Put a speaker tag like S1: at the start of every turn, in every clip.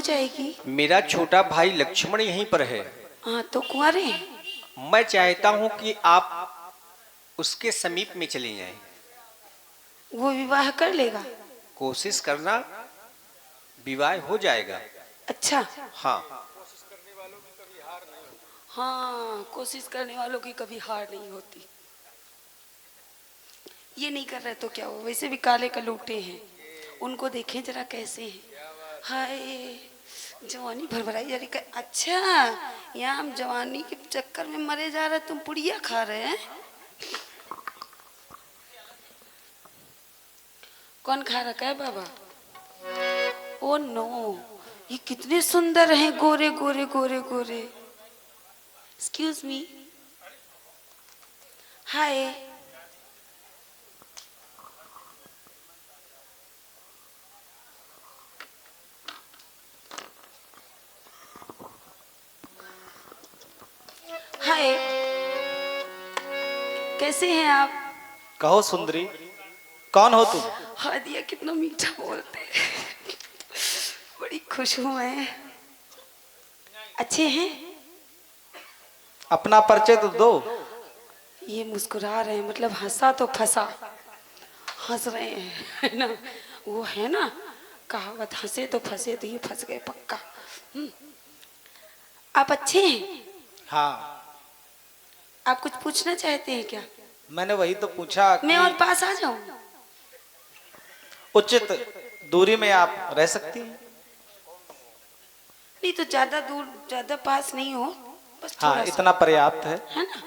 S1: जाएगी।
S2: मेरा छोटा भाई लक्ष्मण यहीं पर है।
S1: हाँ तो कुंवारे हैं।
S2: मैं चाहता हूं कि आप उसके समीप में चले जाएं।
S1: वो विवाह कर लेगा।
S2: कोशिश करना, विवाह हो जाएगा।
S1: अच्छा
S2: हाँ
S1: हाँ, कोशिश करने वालों की कभी हार नहीं होती। ये नहीं कर रहे तो क्या हो, वैसे भी काले कलूटे हैं, उनको देखें जरा कैसे हैं। हाय जवानी भरभराई जा रही। अच्छा यहाँ हम जवानी के चक्कर में मरे जा रहे, तुम पुड़िया खा रहे हैं। कौन खा रखा है बाबा? ओ नो, ये कितने सुंदर हैं, गोरे गोरे गोरे गोरे। एक्सक्यूज मी, हाय। हाय, कैसे हैं आप?
S3: कहो सुंदरी, कौन हो तुम?
S1: हाँ दिया, कितना मीठा बोलते हैं। बड़ी खुश हूँ मैं। अच्छे हैं?
S3: अपना परिचय तो दो।
S1: ये मुस्कुरा रहे हैं, मतलब हंसा तो फंसा। हंस रहे हैं, है ना? वो है ना कहावत, हंसे तो फंसे, तो ये फंस गए पक्का। आप अच्छे हैं?
S3: हाँ,
S1: आप कुछ पूछना चाहते हैं क्या?
S3: मैंने वही तो पूछा कि
S1: मैं और पास आ जाऊं?
S3: उचित दूरी में आप रह सकती हैं।
S1: नहीं तो ज्यादा दूर ज्यादा पास नहीं हो, बस थोड़ा
S3: हाँ,
S1: सा,
S3: इतना पर्याप्त है
S1: ना?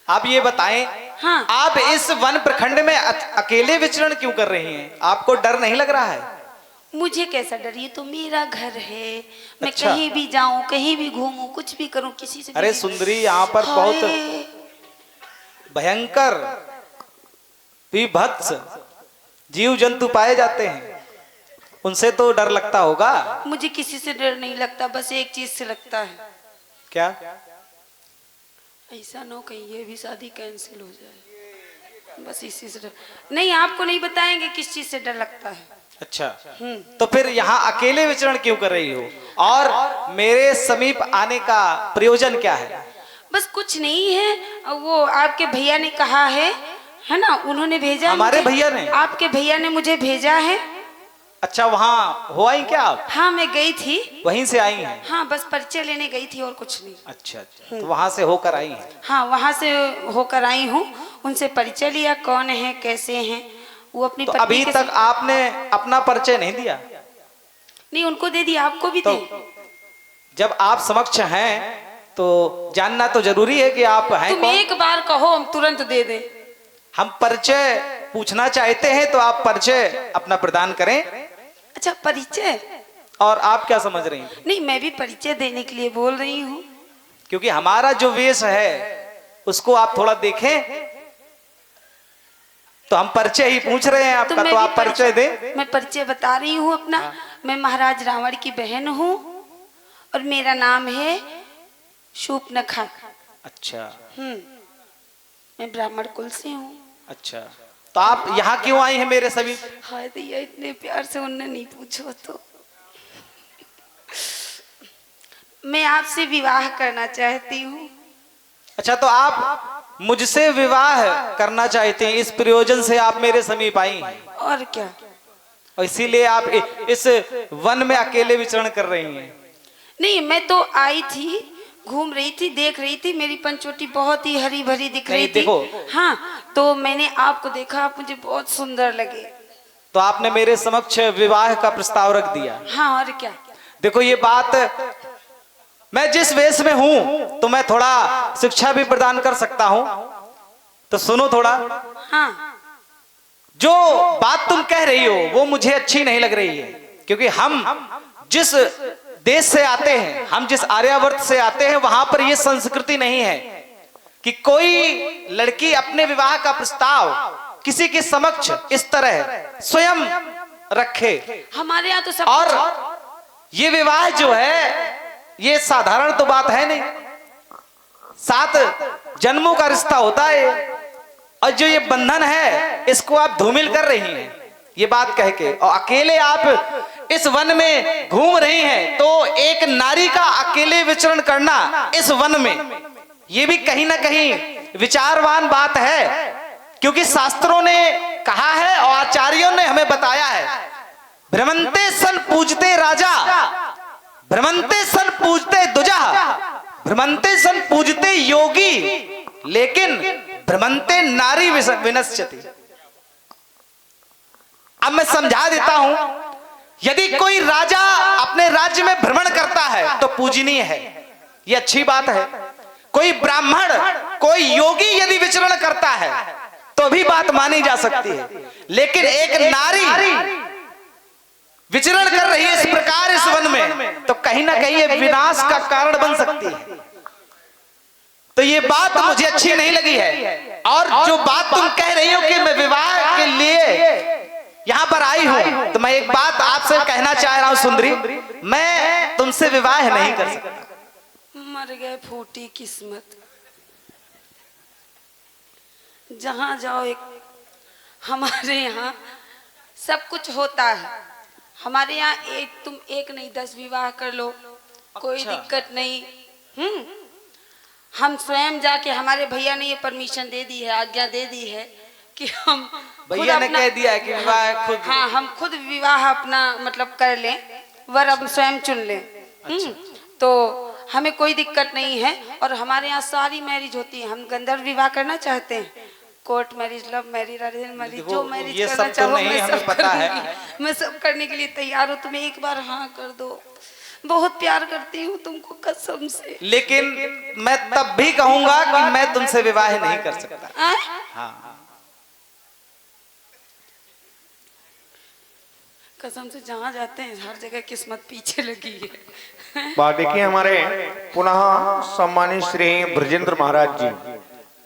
S3: आप ये बताएं,
S1: हाँ।
S3: आप इस वन प्रखंड में अकेले विचरण क्यों कर रही हैं? आपको डर नहीं लग रहा है?
S1: मुझे कैसा डर, ये तो मेरा घर है। मैं
S3: अच्छा।
S1: कहीं भी जाऊं, कहीं भी घूमूं, कुछ भी करूं, किसी से
S3: अरे
S1: भी।
S3: सुंदरी, यहाँ पर बहुत भयंकर विभत्स जीव जंतु पाए जाते हैं, उनसे तो डर लगता होगा।
S1: मुझे किसी से डर नहीं लगता, बस एक चीज से लगता है।
S3: क्या?
S1: ऐसा ना हो कहीं ये भी शादी कैंसिल हो जाए, बस इसी से डर। नहीं, आपको नहीं बताएंगे किस चीज से डर लगता है।
S3: अच्छा, तो फिर यहाँ अकेले विचरण क्यों कर रही हो और मेरे समीप आने का प्रयोजन क्या है?
S1: बस कुछ नहीं है, वो आपके भैया ने कहा है ना, उन्होंने भेजा।
S3: हमारे भैया ने?
S1: आपके भैया ने मुझे भेजा है।
S3: अच्छा, वहाँ हो आई क्या आप?
S1: हाँ मैं गई थी।
S3: वहीं से आई हैं?
S1: हाँ बस परिचय लेने गई थी और कुछ नहीं।
S3: अच्छा अच्छा, तो वहाँ से होकर आई हैं?
S1: हाँ वहाँ से होकर आई हूँ, उनसे परिचय लिया, कौन है कैसे हैं वो। अपनी
S3: तो
S1: पत्नी
S3: अभी
S1: के
S3: तक आपने अपना परिचय नहीं दिया?
S1: नहीं, उनको दे दिया, आपको भी
S3: तो
S1: दे।
S3: जब आप समक्ष हैं तो जानना तो जरूरी है कि आप हैं
S1: तुम
S3: कौन?
S1: एक बार कहो, हम तुरंत दे दे।
S3: हम परिचय पूछना चाहते हैं तो आप परिचय अपना प्रदान करें।
S1: अच्छा परिचय?
S3: और आप क्या समझ रही हैं?
S1: नहीं, मैं भी परिचय देने के लिए बोल रही हूँ।
S3: क्योंकि हमारा जो वेश है उसको आप थोड़ा देखें, तो हम परिचय ही पूछ रहे हैं आपका, तो आप परिचय दें।
S1: मैं परिचय बता रही हूँ अपना।
S3: हाँ।
S1: मैं महाराज रावण की बहन हूँ और मेरा नाम है शूर्पणखा।
S3: अच्छा
S1: मैं ब्राह्मण कुल से हूँ।
S3: अच्छा, तो आप यहाँ क्यों आई हैं मेरे सभी?
S1: हाय दैया, इतने प्यार से उनने नहीं पूछो तो। मैं आपसे विवाह करना चाहती हूँ।
S3: अच्छा, तो आप मुझसे विवाह करना चाहते हैं, इस प्रयोजन से आप मेरे समीप आई हैं
S1: और क्या,
S3: और इसीलिए आप इस वन में अकेले विचरण कर रही हैं?
S1: नहीं मैं तो आई थी, घूम रही थी, देख रही थी, मेरी पंचवटी बहुत ही हरी भरी दिख रही थी।
S3: देखो।
S1: हाँ तो मैंने आपको देखा, आप मुझे बहुत सुंदर लगे,
S3: तो आपने मेरे समक्ष विवाह का प्रस्ताव रख दिया।
S1: हाँ और क्या।
S3: देखो ये बात, मैं जिस वेश में हूं तो मैं थोड़ा शिक्षा भी प्रदान कर सकता हूं, तो सुनो थोड़ा।
S1: हाँ
S3: जो बात तुम कह रही हो वो मुझे अच्छी नहीं लग रही है, क्योंकि हम जिस देश से आते हैं, हम जिस आर्यावर्त से आते हैं, वहां पर यह संस्कृति नहीं है कि कोई लड़की अपने विवाह का प्रस्ताव किसी के समक्ष इस तरह स्वयं रखे।
S1: हमारे यहाँ तो सब
S3: और ये विवाह जो है ये साधारण तो बात है नहीं, 7 जन्मों का रिश्ता होता है, और जो ये बंधन है इसको आप धूमिल कर रही हैं। ये बात कह के, और अकेले आप इस वन में घूम रही हैं, तो एक नारी का अकेले विचरण करना इस वन में, ये भी कहीं ना कहीं विचारवान बात है, क्योंकि शास्त्रों ने कहा है और आचार्यों ने हमें बताया है, भ्रमंते सन पूजते राजा, भ्रमंते सन पूजते दुजा, भ्रमंते सन पूजते योगी, लेकिन भ्रमंते नारी विनश्यति। अब मैं समझा देता हूं, यदि कोई राजा अपने राज्य में भ्रमण करता है तो पूजनीय है, यह अच्छी बात है। कोई ब्राह्मण, कोई योगी यदि विचरण करता है तो भी बात मानी जा सकती है, लेकिन एक नारी विचरण कर रही है इस प्रकार इस वन में, तो कहीं ना कहीं ये विनाश का कारण बन सकती है। तो ये बात मुझे अच्छी नहीं लगी है। और जो बात तुम कह रही हो कि मैं विवाह के लिए यहां पर आई हूं, तो मैं एक बात आपसे कहना चाह रहा हूं सुंदरी, मैं तुमसे विवाह नहीं कर सकता।
S1: मर गए फूटी किस्मत। जहां जाओ एक, हमारे यहाँ सब कुछ होता है। हमारे यहाँ तुम एक नहीं 10 विवाह कर लो, कोई दिक्कत नहीं। हम स्वयं जाके, हमारे भैया ने ये परमिशन दे दी है, आज्ञा दे दी है कि हम
S3: भैया ने कह दिया है कि विवाह खुद,
S1: हाँ, हम खुद विवाह अपना मतलब कर लें, वर हम स्वयं चुन लें। तो हमें कोई दिक्कत नहीं है। और हमारे यहाँ सारी मैरिज होती है। हम गंधर्व विवाह करना चाहते हैं, court marriage, love marriage, arrange marriage, जो मैरिज करना चाहो मैं सब करूंगी। मैं सब करने के लिए तैयार हूँ। तुम एक बार हाँ कर दो, बहुत प्यार करती हूँ तुमको कसम से।
S3: लेकिन मैं तब भी कहूंगा कि मैं तुमसे विवाह नहीं कर सकता। हाँ,
S1: कसम से जहाँ जाते हैं हर जगह किस्मत पीछे लगी है।
S4: बात देखिए, हमारे पुनः सम्मानित श्री ब्रजेंद्र महाराज जी,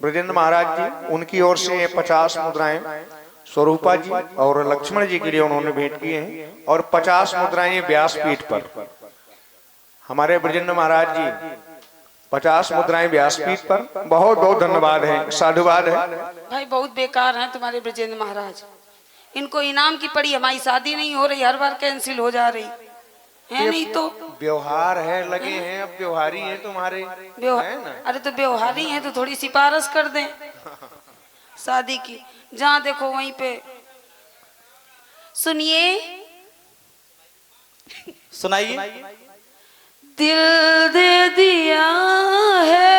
S4: ब्रजेंद्र महाराज जी, उनकी ओर से 50 मुद्राएं स्वरूपा जी और लक्ष्मण जी के लिए उन्होंने भेंट किए हैं, और 50 मुद्राएं व्यासपीठ पर। हमारे ब्रजेंद्र महाराज जी 50 मुद्राएं व्यासपीठ पर। बहुत बहुत धन्यवाद है, साधुवाद है।
S1: भाई बहुत बेकार हैं तुम्हारे ब्रजेंद्र महाराज। इनको इनाम की पड़ी, हमारी शादी नहीं हो रही, हर बार कैंसिल हो जा रही है। नहीं तो
S4: व्यवहार है, लगे हैं, अब व्यवहारी हैं तुम्हारे, है ना?
S1: अरे तो व्यवहारी हैं तो थोड़ी सिफारिश कर दें शादी की। जहाँ देखो वहीं पे। सुनिए,
S3: सुनाइए।
S1: दिल दे दिया है,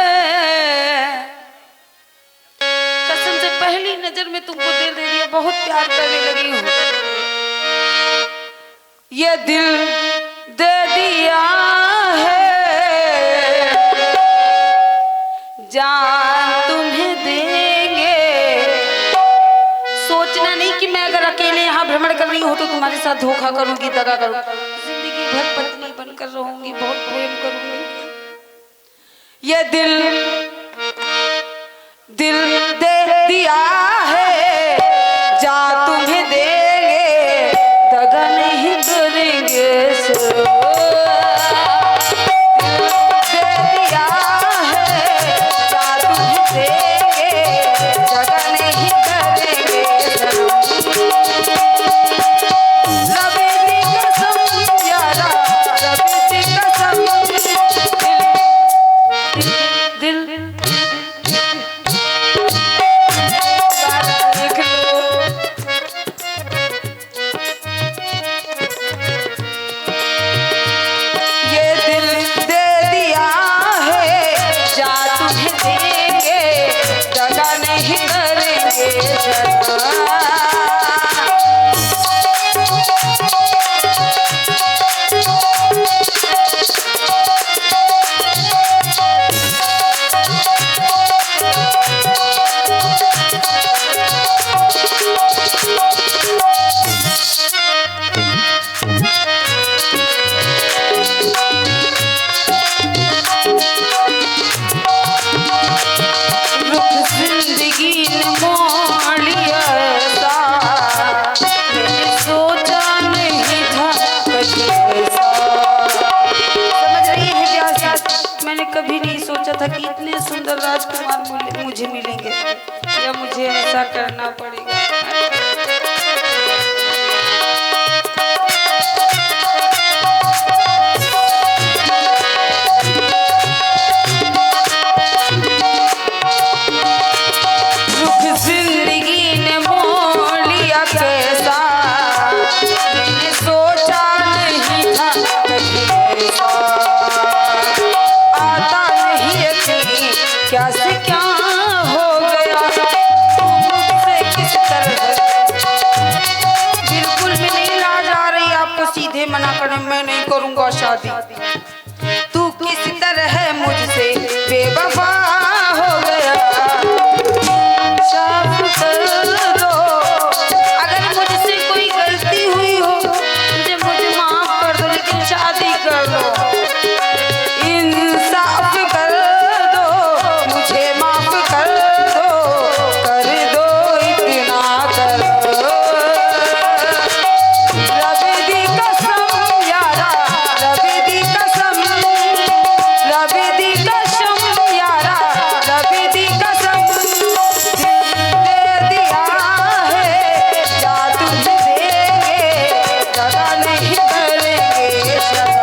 S1: कसम से पहली नजर में तुमको दिल दे दिया, बहुत प्यार करने लगी हूँ। ये दिल दे दिया है, जान तुम्हें देंगे। सोचना नहीं कि मैं अगर अकेले यहाँ भ्रमण कर रही हूँ तो तुम्हारे साथ धोखा करूंगी, दगा करूंगी। जिंदगी भर पत्नी बनकर रहूंगी, बहुत प्रेम करूंगी। ये दिल दे दिया है, जा तुम्हें देंगे, दगा नहीं करेंगे। दिल दे दिया है, जा तुम्हें देंगे, दगा नहीं करेंगे। रबी की कसम यारा, रबी की कसम, दिल कभी नहीं सोचा था कि इतने सुंदर राजकुमार मुझे मिलेंगे, या मुझे ऐसा करना पड़ेगा। ना करे, मैं नहीं करूंगा शादी। तू किस तरह मुझसे बेवफा हो गया, साफ कर दो। अगर मुझसे कोई गलती हुई हो मुझे माफ कर दो, लेकिन शादी कर लो। इंसाफ कर दो, मुझे माफ कर दो इतना कर दो। रब दी कसम यारा, रब दी कसम, रब दी कसम यारा, रब दी कसम। दे दिया है क्या तुझे देंगे, जगा नहीं करेंगे शर्म।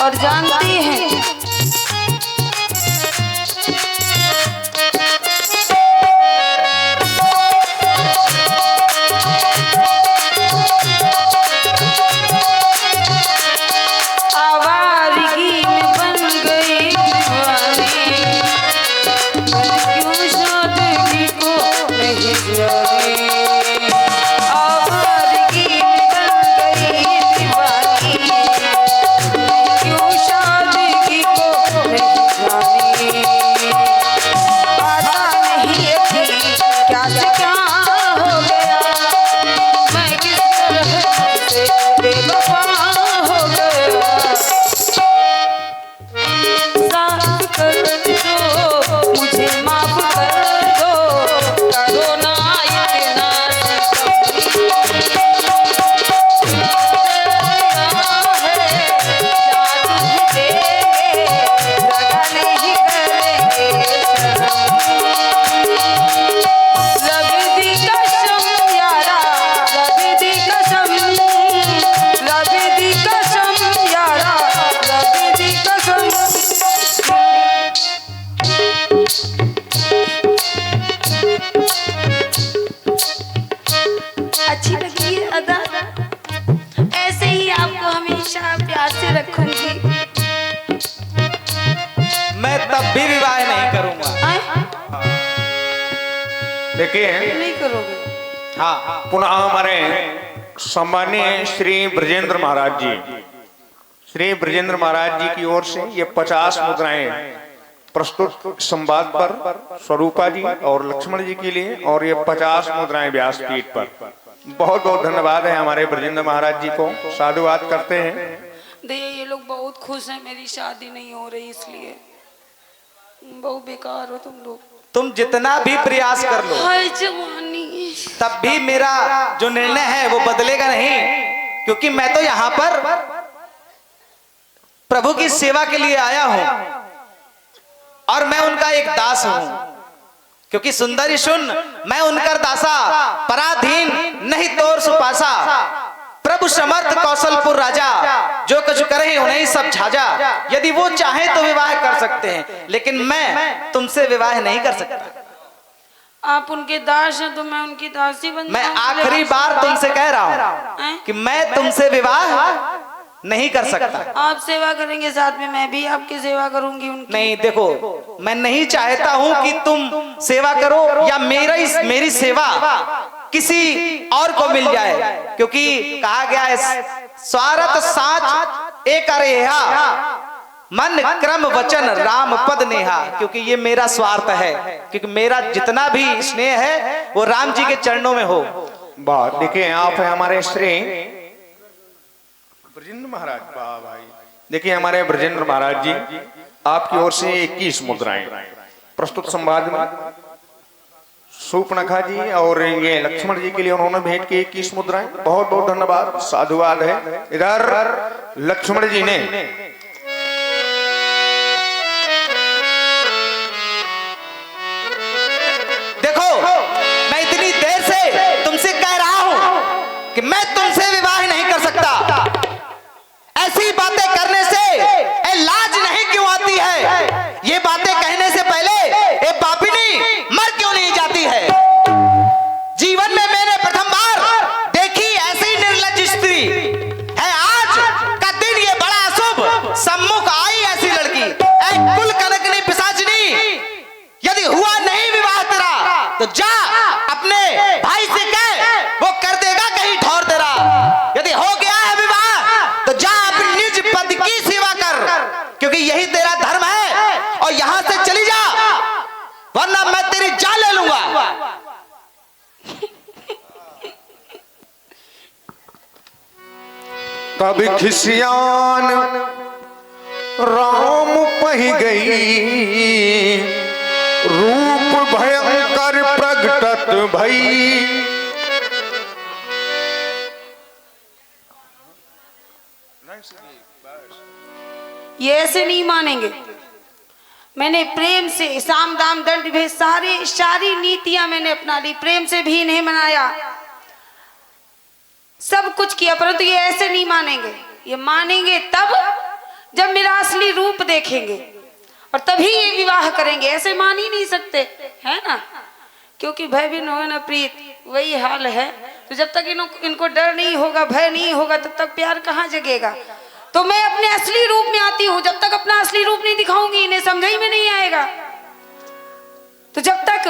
S1: और जानती हैं आवारगी में बन गई दीवानी, क्यों सादगी को नहीं जानी। आवारगी में बन गई दीवानी, क्यों सादगी को नहीं जानी। पता नहीं है कि क्या से क्या हो गया, मैं किस तरह से बेवफा हो गया। साफ कर दो, मुझे माफ कर दो, करो ना इतना अच्छी लगी है अदा, ऐसे ही आपको हमेशा प्यार से रखूंगी।
S3: मैं तब भी विवाह नहीं करूंगा।
S1: आए?
S4: देखिए
S1: नहीं करोगे?
S3: हाँ,
S4: पुनः हमारे सम्मानीय श्री ब्रजेंद्र महाराज जी, श्री ब्रजेंद्र महाराज जी की ओर से ये 50 मुद्राएं प्रस्तुत संवाद पर स्वरूपा जी और लक्ष्मण जी के लिए, और ये 50 मुद्राएं व्यासपीठ पर। बहुत बहुत धन्यवाद है हमारे ब्रजेंद्र महाराज जी को, साधुवाद करते हैं।
S1: देखिए ये लोग बहुत खुश हैं, मेरी शादी नहीं हो रही इसलिए। बहुत बेकार हो तुम लोग।
S3: तुम जितना भी प्रयास कर लो
S1: हाय जवानी,
S3: तब भी मेरा जो निर्णय है वो बदलेगा नहीं, क्योंकि मैं तो यहाँ पर प्रभु की सेवा के लिए आया हूं और मैं उनका एक दास हूं। क्योंकि सुंदरी सुन, मैं उनकर दासा, पराधीन नहीं तोर सुपासा। प्रभु समर्थ कौशलपुर राजा, जो कुछ करे उन्हें सब छाजा। यदि वो चाहे तो विवाह कर सकते हैं, लेकिन मैं तुमसे विवाह नहीं कर सकता।
S1: आप उनके दास हैं तो मैं उनकी दासी बन
S3: मैं
S1: जाऊं?
S3: आखिरी बार तुमसे कह रहा हूं
S1: हैं?
S3: कि मैं तुमसे विवाह नहीं कर सकता।
S1: आप सेवा करेंगे साथ में मैं भी आपकी सेवा करूंगी उनकी।
S3: नहीं, देखो मैं नहीं चाहता हूं कि तुम सेवा करो या मेरी सेवा किसी और को मिल जाए, क्योंकि कहा गया है स्वार्थ साच एक अरेहा, मन क्रम वचन राम पद नेहा। क्योंकि ये मेरा स्वार्थ है, क्योंकि मेरा जितना भी स्नेह है वो राम जी के चरणों में हो।
S4: बात देखिए, आप है हमारे श्री ब्रजेंद्र महाराज। वाह भाई, देखिए हमारे ब्रजेंद्र महाराज जी आपकी ओर से 21 मुद्राएं प्रस्तुत संवाद में सूपनखा जी और ये लक्ष्मण जी के लिए उन्होंने भेंट की 21 मुद्राएं। बहुत बहुत धन्यवाद, साधुवाद है। इधर लक्ष्मण जी ने
S3: देखो, मैं इतनी देर से तुमसे कह रहा हूं कि मैं तुमसे विवाह नहीं कर सकता। ऐसी बातें करने से लाज नहीं क्यों आती है? ये बातें कहने से पहले ये पापिनी मर क्यों नहीं जाती है? जीवन में मैंने प्रथम बार देखी ऐसी निर्लज्ज स्त्री है। आज का दिन ये बड़ा अशुभ क्योंकि यही तेरा धर्म है, और यहां से चली जा वरना मैं तेरी जान ले लूंगा।
S4: तब खिसियान राम पही गई, रूप भयंकर प्रगटत भई।
S1: ये ऐसे नहीं मानेंगे। मैंने प्रेम से साम दाम दंड भेद सारी नीतियां मैंने अपना ली, प्रेम से भी इन्हें मनाया, सब कुछ किया, परंतु ये ऐसे नहीं मानेंगे। ये मानेंगे तब जब मेरा असली रूप देखेंगे, और तभी ये विवाह करेंगे। ऐसे मान ही नहीं सकते, है ना, क्योंकि भय भी न हो न प्रीत, वही हाल है। तो जब तक इनको डर नहीं होगा, भय नहीं होगा, तब तक प्यार कहाँ जगेगा। तो मैं अपने असली रूप में आती हूँ, जब तक अपना असली रूप नहीं दिखाऊंगी इन्हें समझ ही में नहीं आएगा। तो जब तक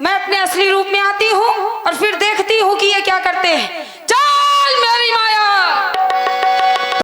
S1: मैं अपने असली रूप में आती हूँ और फिर देखती हूँ कि ये क्या करते हैं,